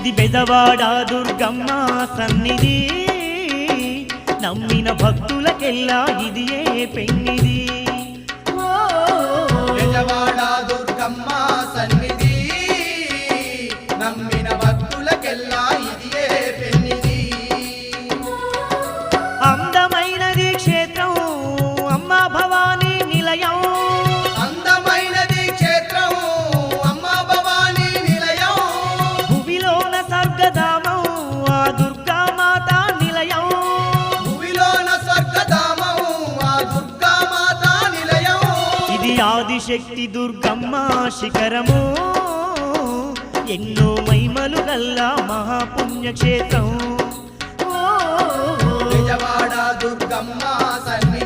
ఇది బెజవాడ దుర్గమ్మ సన్నిధి, నమ్మిన భక్తులకెల్లా ఇది ఏ పెన్నిది. బెజవాడ దుర్గమ్మ సన్నిధి, నమ్మిన భక్తులకెల్లా ఇది ఏ పెన్నిది. అందమైనది క్షేత్రం అమ్మ భవానీ నిలయం, అందమైనది క్షేత్రం అమ్మ భవానీ నిలయం. భువిలోన స్వర్గధామం ఆ దుర్గామాత నిలయం, భూమిలోన స్వర్గధామం ఆ దుర్గామాత నిలయం. ఇది ఆదిశక్తి దుర్గమ్మ శిఖరము, ఎన్నో మహిమలు గల్లా మహాపుణ్యక్షేత్రం. బెజవాడ దుర్గమ్మ సన్నిధి.